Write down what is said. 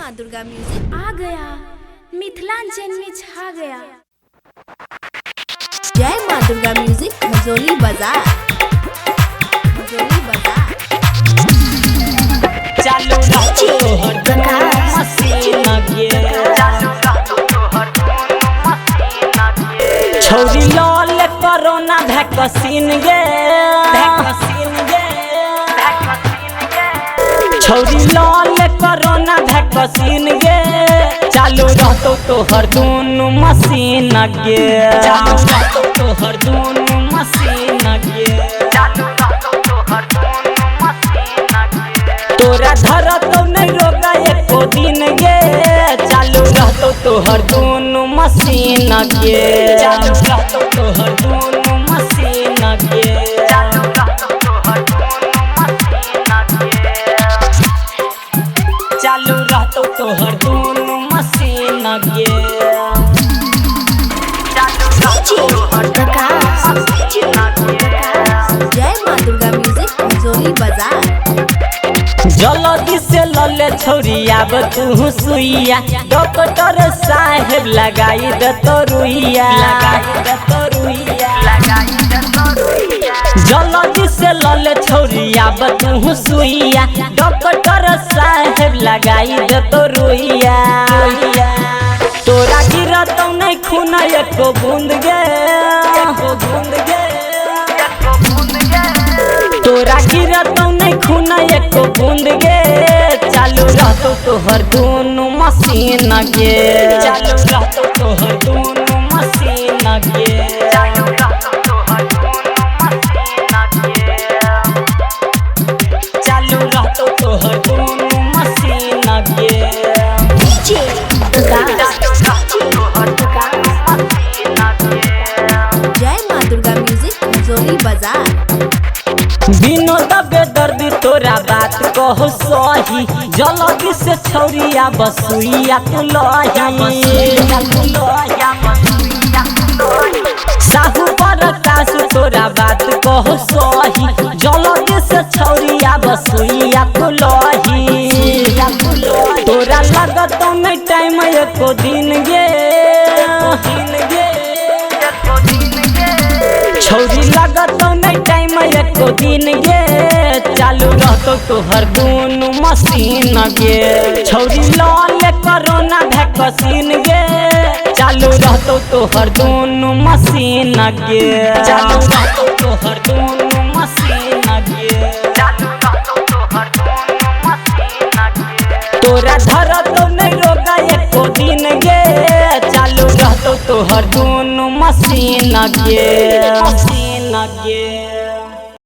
माँ दुर्गा म्यूजिक आ गया मिथिलांचल में छा गया। जय माँ दुर्गा म्यूजिक मजोली बाजार चालू छौरी लाल कोरोना वैक्सीन गे छौरी लाल कोरोना वैक्सीन गे चालू रहतो तोहर दोनों मशीन गे चालू रहतो तोहर दोनों मशीन गे तोरा धरतो नहीं रोगा एको दिन गे चालू रहतो तोहर दोनों मशीन गे चालू रहतो तोहर दोनों मशीन गे चालू रहतो तोहर दोनों मशीन गे जय माँ दुर्गा म्यूजिक मजोली बाजार जल्दी से लले छौरी आब तू सुइया डॉक्टर साहेब लगाई दे तो रुइया जल्दी से लले छौरी आब तू सुइया डॉक्टर साहेब लगाई दे तो रुइया तोरा गिरतो नहीं खून एको बूंद गे तोरा गिरतो नहीं खून एको बूंद गे चालू रहतो तोहर दोनों मशीन गे चालू रहतो तोहर दोनों मशीन गे चालू रहतो तोहर दोनों मशीन गे जय माँ दुर्गा म्यूजिक मजोली बाजार विनोद बेदर्दी तोरा बात कहो सही जल्दी से छौरिया बसुइया तू साहू पर कासु तोरा बात कहो सही जल्दी से छौरिया बसुइया तू तोरा लगतो नहीं टाइम एको दिन गे छौरी लगतो नहीं टाइम एको दिन गे चालू रहतो तोहर दोनों मशीन गे छौरी लाल कोरोना वैक्सीन गे चालू रहतो तोहर दोनों मशीन गे चालू रहतो तोहर दोनों मशीन गे तोरा धरतो नहीं रोगा एको दिन गे चालू रहतो तोहर दोनों मशीन गे